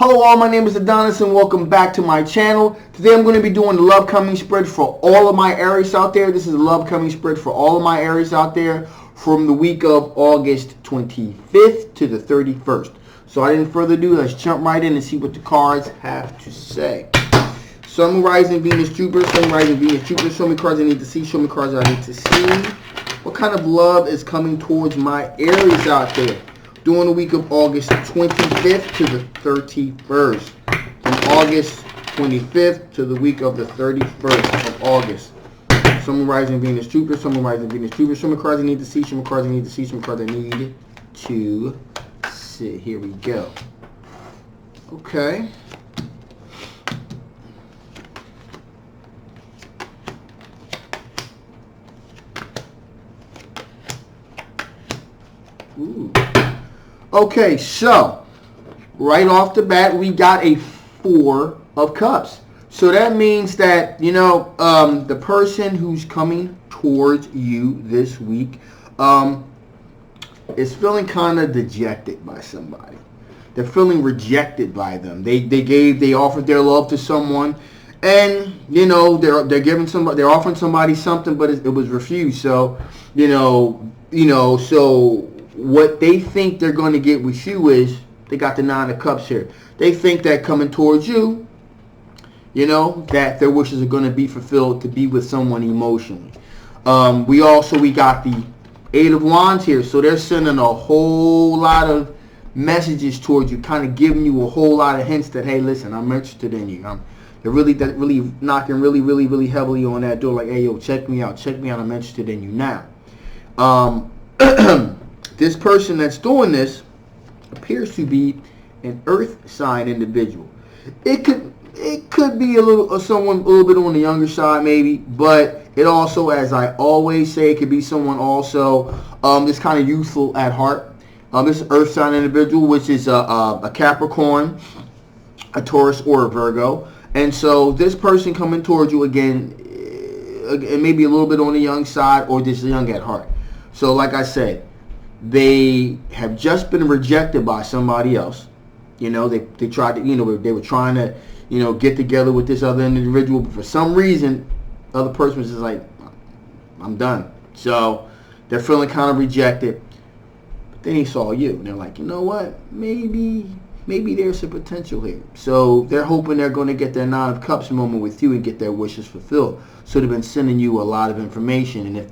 Hello all, my name is Adonis and welcome back to my channel. Today I'm going to be doing the love coming spread for all of my Aries out there. This is the love coming spread for all of my Aries out there from the week of August 25th to the 31st. So I didn't further ado, let's jump right in and see what the cards have to say. Sun, Rising, Venus, Jupiter, Sun, Rising, Venus, Jupiter. Show me cards I need to see, show me cards I need to see. What kind of love is coming towards my Aries out there during the week of August 25th to the 31st. From August 25th to the week of the 31st of August. Sun, Rising, Venus, Jupiter, Sun, Rising, Venus, Jupiter. Show me cards I need to see, show me cards I need to see, show me cards I need to see. Here we go. Okay. Ooh. Okay, so right off the bat, we got a 4 of Cups. So that means that, the person who's coming towards you this week is feeling kind of dejected by somebody. They're feeling rejected by them. They offered their love to someone, and they're offering somebody something, but it was refused. So so what they think they're going to get with you is, they got the 9 of Cups here. They think that coming towards you, that their wishes are going to be fulfilled to be with someone emotionally. We got the 8 of Wands here. So they're sending a whole lot of messages towards you, kind of giving you a whole lot of hints that, hey, listen, I'm interested in you. They're really knocking really heavily on that door, like, hey, yo, check me out, I'm interested in you now. This person that's doing this appears to be an earth sign individual. It could be someone a little bit on the younger side maybe, but it also, as I always say, it could be someone also that's kind of youthful at heart. This earth sign individual, which is a Capricorn, a Taurus, or a Virgo. And so this person coming towards you again, maybe a little bit on the young side or just young at heart. So like I said, they have just been rejected by somebody else. They tried to, they were trying to, get together with this other individual, but for some reason, the other person was just like, I'm done. So they're feeling kind of rejected. But then he saw you, and they're like, you know what? Maybe there's some potential here. So they're hoping they're going to get their 9 of Cups moment with you and get their wishes fulfilled. So they've been sending you a lot of information, and if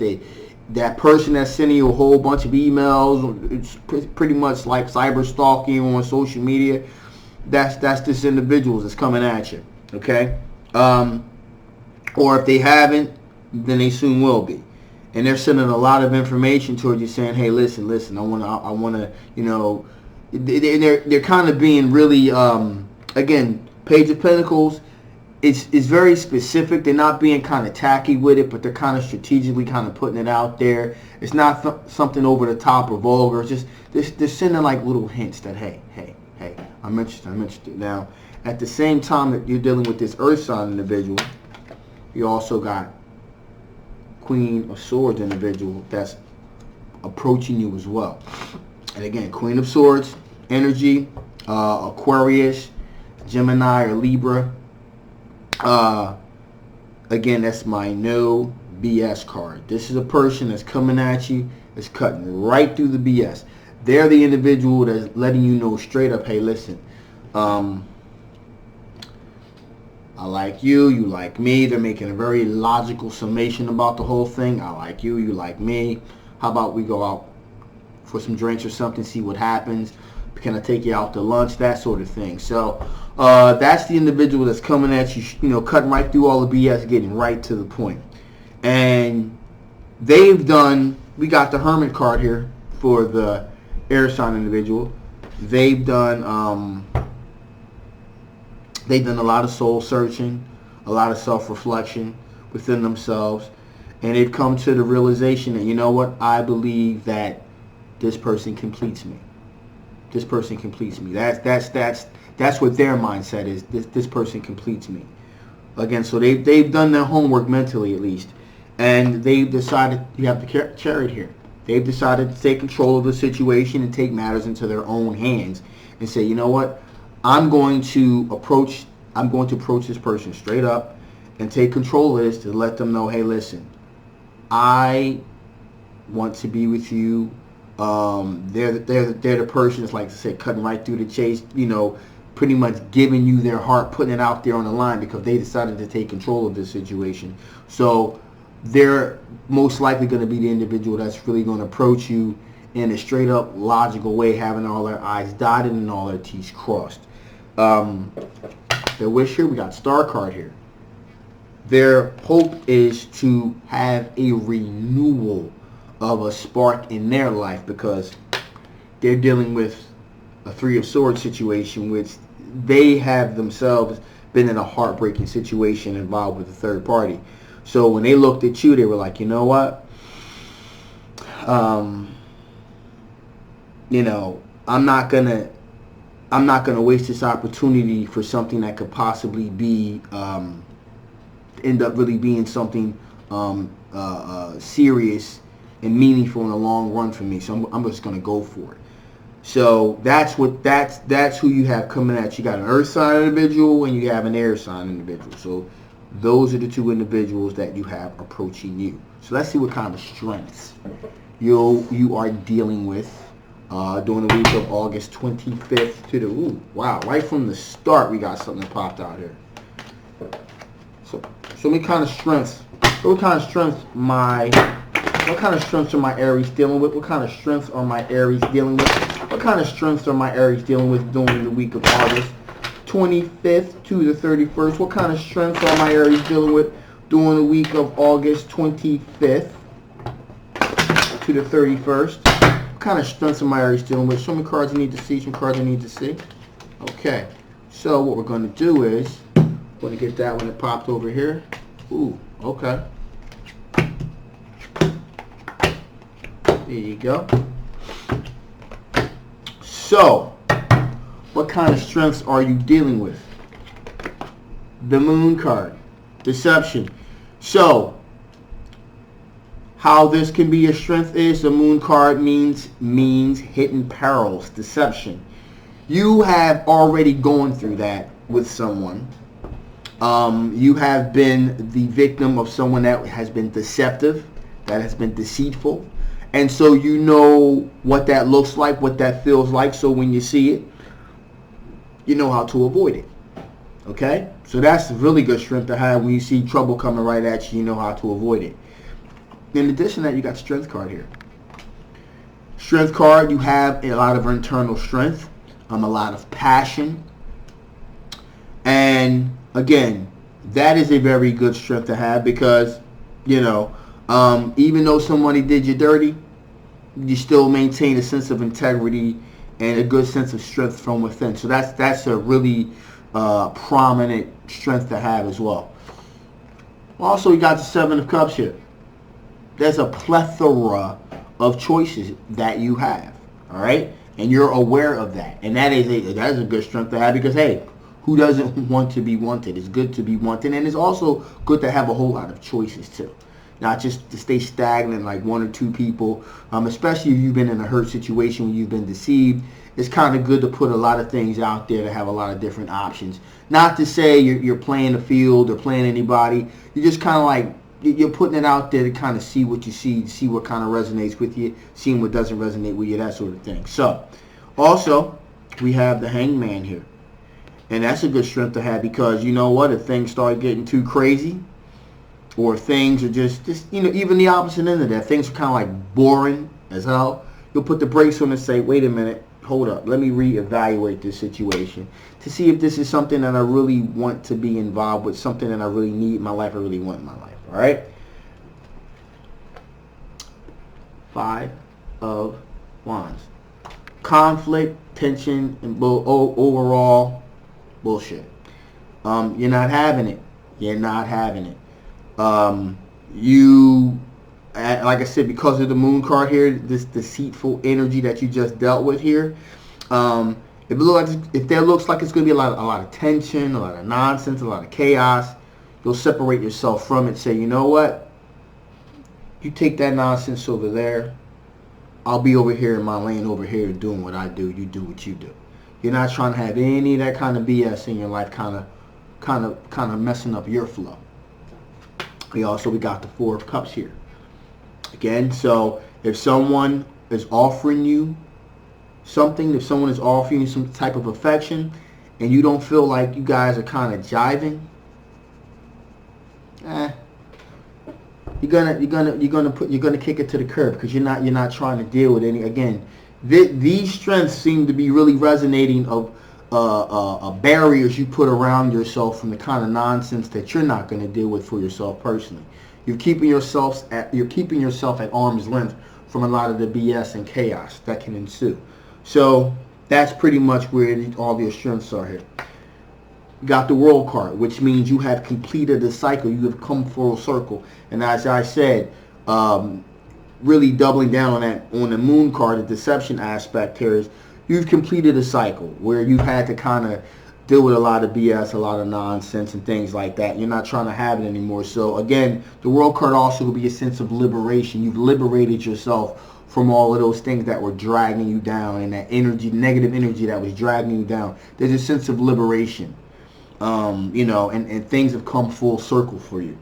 that person that's sending you a whole bunch of emails, it's pretty much like cyber stalking on social media. That's this individual that's coming at you, okay? Or if they haven't, then they soon will be. And they're sending a lot of information towards you, saying, "Hey, listen, I wanna, they're kind of being really, again, Page of Pentacles. It's very specific. They're not being kind of tacky with it, but they're kind of strategically kind of putting it out there. It's not something over the top or vulgar. It's just they're sending like little hints that, hey, I'm interested. Now, at the same time that you're dealing with this earth sign individual, you also got Queen of Swords individual that's approaching you as well. And again, Queen of Swords energy, Aquarius, Gemini, or Libra. Again, that's my no BS card. This is a person that's coming at you, that's cutting right through the BS. They're the individual that's letting you know straight up, hey, listen, I like you, you like me. They're making a very logical summation about the whole thing. I like you, you like me. How about we go out for some drinks or something, see what happens. Can I take you out to lunch? That sort of thing. So that's the individual that's coming at you, cutting right through all the BS, getting right to the point. And we got the Hermit card here for the air sign individual. They've done a lot of soul searching, a lot of self-reflection within themselves, and they've come to the realization that, you know what, I believe that this person completes me. This person completes me. That's what their mindset is. This person completes me. Again, so they've done their homework mentally at least, and they've decided, you have the Chariot here. They've decided to take control of the situation and take matters into their own hands and say, you know what, I'm going to approach this person straight up and take control of this to let them know, hey, listen, I want to be with you. They're the person that's, like I said, cutting right through the chase, pretty much giving you their heart, putting it out there on the line because they decided to take control of this situation. So they're most likely going to be the individual that's really going to approach you in a straight up logical way, having all their I's dotted and all their T's crossed. Their wish here, we got star card here. Their hope is to have a renewal of a spark in their life because they're dealing with a Three of Swords situation, which they have themselves been in a heartbreaking situation involved with a third party. So when they looked at you, they were like, you know what? I'm not gonna waste this opportunity for something that could possibly be end up really being something serious and meaningful in the long run for me. So I'm just gonna go for it. So that's who you have coming at you. You got an earth sign individual and you have an air sign individual. So those are the two individuals that you have approaching you. So let's see what kind of strengths you are dealing with during the week of August 25th to the wow, right from the start we got something that popped out here. So what kind of strengths? What kind of strengths are my Aries dealing with? What kind of strengths are my Aries dealing with? What kind of strengths are my Aries dealing with during the week of August 25th to the 31st? What kind of strengths are my Aries dealing with during the week of August 25th to the 31st? What kind of strengths are my Aries dealing with? Show me cards you need to see, some cards you need to see. Okay, so what we're going to do is, we're going to get that one that popped over here. Ooh, okay. There you go. So, what kind of strengths are you dealing with? The Moon card. Deception. So, how this can be a strength is the Moon card means hidden perils, deception. You have already gone through that with someone. You have been the victim of someone that has been deceptive, that has been deceitful. And so you know what that looks like, what that feels like. So when you see it, you know how to avoid it. Okay? So that's a really good strength to have. When you see trouble coming right at you, you know how to avoid it. In addition to that, you got Strength card here. Strength card, you have a lot of internal strength, a lot of passion. And again, that is a very good strength to have because, even though somebody did you dirty, you still maintain a sense of integrity and a good sense of strength from within. So that's a really prominent strength to have as well. Also, you got the Seven of Cups here. There's a plethora of choices that you have, all right? And you're aware of that. And that is a good strength to have because, hey, who doesn't want to be wanted? It's good to be wanted. And it's also good to have a whole lot of choices, too. Not just to stay stagnant like one or two people, especially if you've been in a hurt situation where you've been deceived. It's kind of good to put a lot of things out there to have a lot of different options. Not to say you're playing the field or playing anybody. You're just kind of like, you're putting it out there to kind of see what you see what kind of resonates with you, seeing what doesn't resonate with you, that sort of thing. So, also, we have the Hangman here. And that's a good strength to have because you know what? If things start getting too crazy, or things are just even the opposite end of that, things are kind of like boring as hell, you'll put the brakes on and say, wait a minute, hold up, let me reevaluate this situation to see if this is something that I really want to be involved with, something that I really need in my life, I really want in my life, all right? 5 of Wands. Conflict, tension, and overall bullshit. You're not having it. You're not having it. Like I said, because of the Moon card here, this deceitful energy that you just dealt with here, if there looks like it's going to be a lot of tension, a lot of nonsense, a lot of chaos, you'll separate yourself from it. Say, you know what? You take that nonsense over there. I'll be over here in my lane over here doing what I do. You do what you do. You're not trying to have any of that kind of BS in your life, kind of messing up your flow. We got the Four of Cups here. Again, so if someone is offering you something, if someone is offering you some type of affection, and you don't feel like you guys are kind of jiving, you're gonna kick it to the curb, because you're not trying to deal with any. Again, these strengths seem to be really resonating of barriers you put around yourself from the kind of nonsense that you're not going to deal with for yourself personally. You're keeping yourself at arm's length from a lot of the BS and chaos that can ensue. So that's pretty much where all your strengths are here. You got the World card, which means you have completed the cycle. You have come full circle. And as I said, really doubling down on that, on the Moon card, the deception aspect here is you've completed a cycle where you've had to kind of deal with a lot of BS, a lot of nonsense and things like that. You're not trying to have it anymore. So again, the World card also will be a sense of liberation. You've liberated yourself from all of those things that were dragging you down, and that energy, negative energy that was dragging you down. There's a sense of liberation, and things have come full circle for you.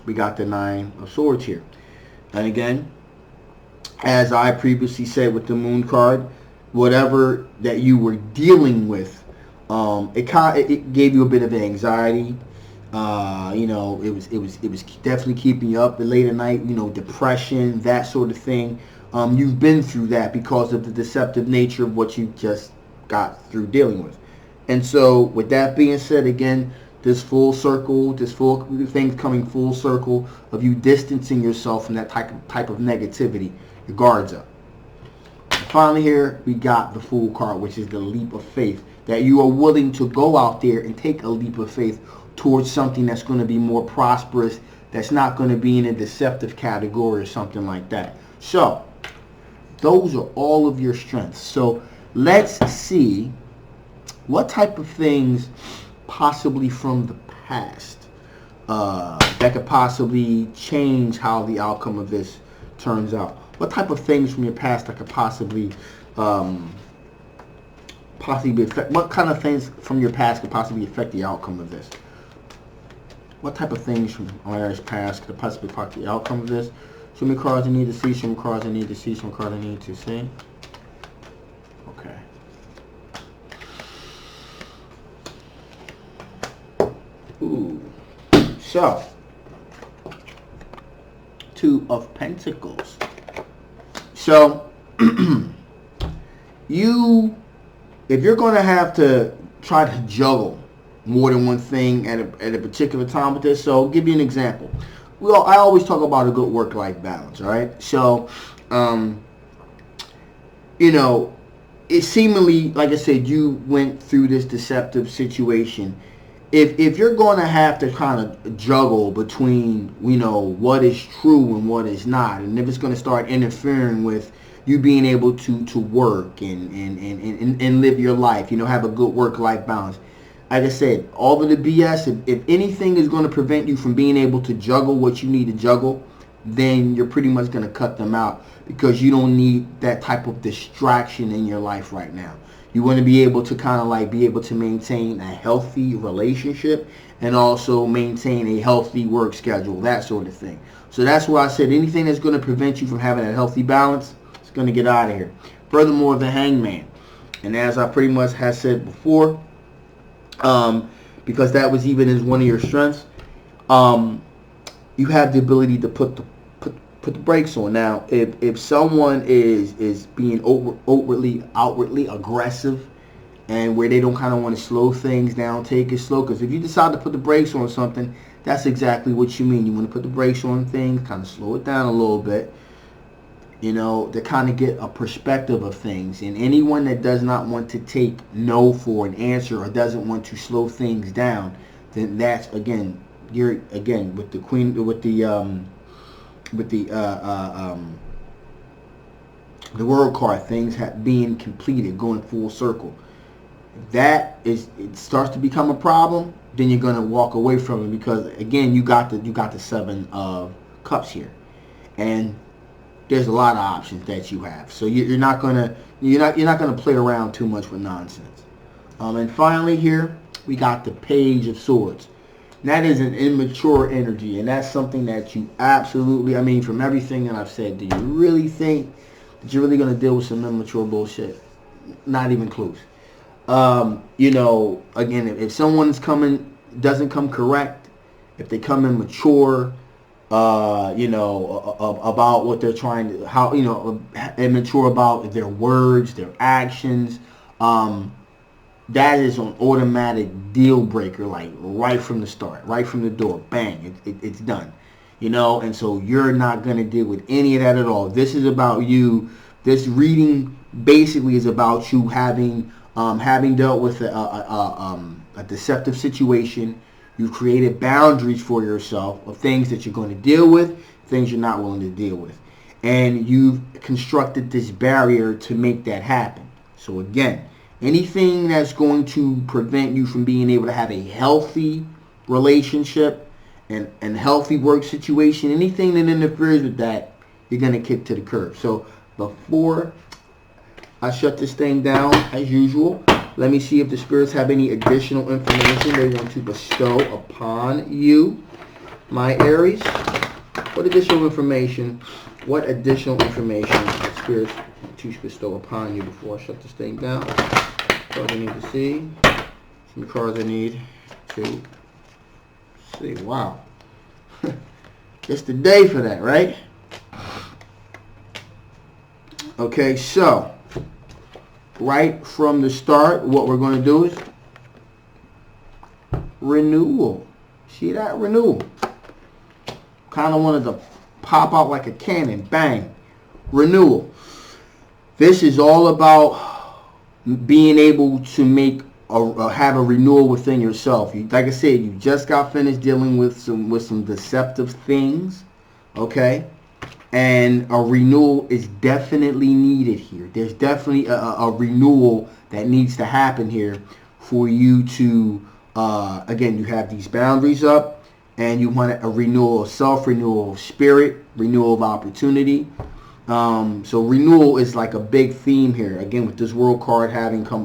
We got the Nine of Swords here. And again, as I previously said with the Moon card, whatever that you were dealing with, it gave you a bit of anxiety. It was definitely keeping you up late at night. Depression, that sort of thing. You've been through that because of the deceptive nature of what you just got through dealing with. And so, with that being said, again, this full circle, this full thing coming full circle of you distancing yourself from that type of negativity. Your guards up. And finally here, we got the Fool card, which is the leap of faith. That you are willing to go out there and take a leap of faith towards something that's going to be more prosperous, that's not going to be in a deceptive category or something like that. So, those are all of your strengths. So, let's see what type of things possibly from the past that could possibly change how the outcome of this turns out. What type of things from your past that could possibly affect? What kind of things from your past could possibly affect the outcome of this? What type of things from Aries past could possibly affect the outcome of this? Show me cards I need to see. Show me cards I need to see. Some cards I need to see. Okay. Ooh. So, Two of Pentacles. So, if you're going to have to try to juggle more than one thing at a particular time with this, so I'll give you an example. Well, I always talk about a good work-life balance, all right? So, it seemingly, like I said, you went through this deceptive situation. If you're going to have to kind of juggle between, what is true and what is not, and if it's going to start interfering with you being able to work and live your life, have a good work-life balance. Like I said, all of the BS, if anything is going to prevent you from being able to juggle what you need to juggle, then you're pretty much going to cut them out, because you don't need that type of distraction in your life right now. You want to be able to kind of be able to maintain a healthy relationship and also maintain a healthy work schedule, that sort of thing. So that's why I said anything that's going to prevent you from having a healthy balance, it's going to get out of here. Furthermore, the Hangman. And as I pretty much have said before, because that was even as one of your strengths, you have the ability to put the brakes on. Now, if someone is being outwardly aggressive, and where they don't kind of want to slow things down, take it slow. Because if you decide to put the brakes on something, that's exactly what you mean. You want to put the brakes on things, kind of slow it down a little bit, to kind of get a perspective of things. And anyone that does not want to take no for an answer, or doesn't want to slow things down, then that's you're with the Queen, with the World card, things being completed, going full circle. It starts to become a problem, then you're going to walk away from it, because again, you got the Seven of Cups here, and there's a lot of options that you have. So you're not gonna play around too much with nonsense. And finally here we got the Page of Swords. And that is an immature energy, and that's something that you absolutely, I mean, from everything that I've said, do you really think that you're really gonna deal with some immature bullshit? Not even close. You know, again, if someone's doesn't come correct, if they come immature, you know, about what they're trying to, how, you know, immature about their words, their actions, that is an automatic deal breaker, like right from the start, right from the door, bang, it's done, you know. And so you're not going to deal with any of that at all. This is about you. This reading basically is about you having dealt with a deceptive situation. You've created boundaries for yourself of things that you're going to deal with, things you're not willing to deal with. And you've constructed this barrier to make that happen. So again, anything that's going to prevent you from being able to have a healthy relationship and healthy work situation, anything that interferes with that, you're going to kick to the curb. So before I shut this thing down, as usual, let me see if the spirits have any additional information they want to bestow upon you, my Aries. What additional information the spirits want to bestow upon you before I shut this thing down? Cards I need to see. Some cards I need to see. Wow. It's the day for that, right? Okay, so right from the start, what we're going to do is renewal. See that? Renewal. Kind of wanted to pop out like a cannon. Bang. Renewal. This is all about being able to make have a renewal within yourself. Like I said, you just got finished dealing with some deceptive things. Okay? And a renewal is definitely needed here. There's definitely a renewal that needs to happen here for you to, again, you have these boundaries up, and you want a renewal of self, renewal of spirit, renewal of opportunity. So renewal is like a big theme here. Again, with this World card having come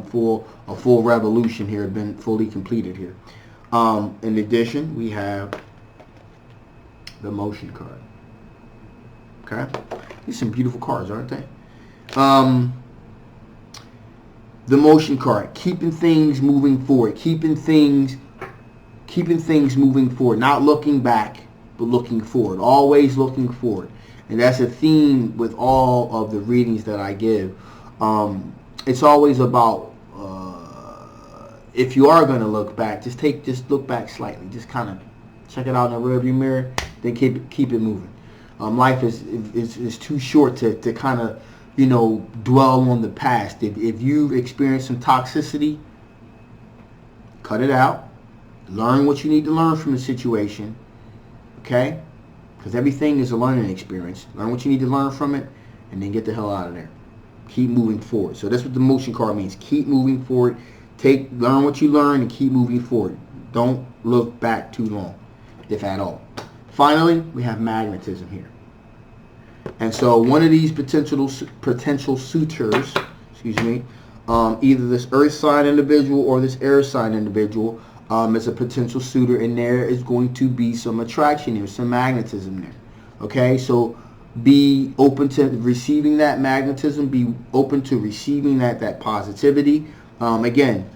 a full revolution here, been fully completed here. In addition, we have the Motion card. Okay, these are some beautiful cards, aren't they? The Motion card, keeping things moving forward, keeping things moving forward, not looking back, but looking forward, always looking forward. And that's a theme with all of the readings that I give. It's always about, if you are going to look back, just look back slightly, just kind of check it out in the rearview mirror, then keep it moving. Life is too short to kind of, you know, dwell on the past. If you've experienced some toxicity, cut it out. Learn what you need to learn from the situation. Okay? Because everything is a learning experience. Learn what you need to learn from it, and then get the hell out of there. Keep moving forward. So that's what the Motion card means. Keep moving forward. Learn what you learn and keep moving forward. Don't look back too long, if at all. Finally, we have magnetism here. And so one of these potential suitors, excuse me, either this earth sign individual or this air sign individual is a potential suitor, and there is going to be some attraction here, some magnetism there. Okay, so be open to receiving that magnetism, be open to receiving that positivity. Again,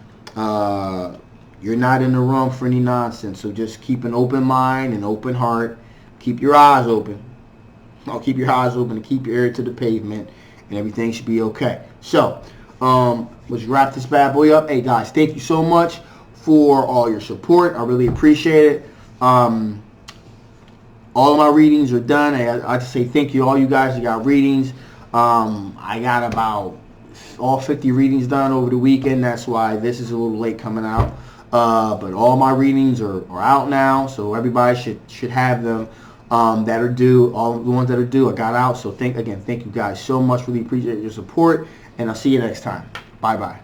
you're not in the room for any nonsense, so just keep an open mind and open heart. Keep your eyes open. I'll keep your eyes open and keep your ear to the pavement, and everything should be okay. So, let's wrap this bad boy up. Hey guys, thank you so much for all your support. I really appreciate it. All of my readings are done. I just say thank you to all you guys who got readings. I got about all 50 readings done over the weekend. That's why this is a little late coming out. But all my readings are out now, so everybody should have them that are due. All the ones that are due, I got out. So thank you guys so much. Really appreciate your support, and I'll see you next time. Bye bye.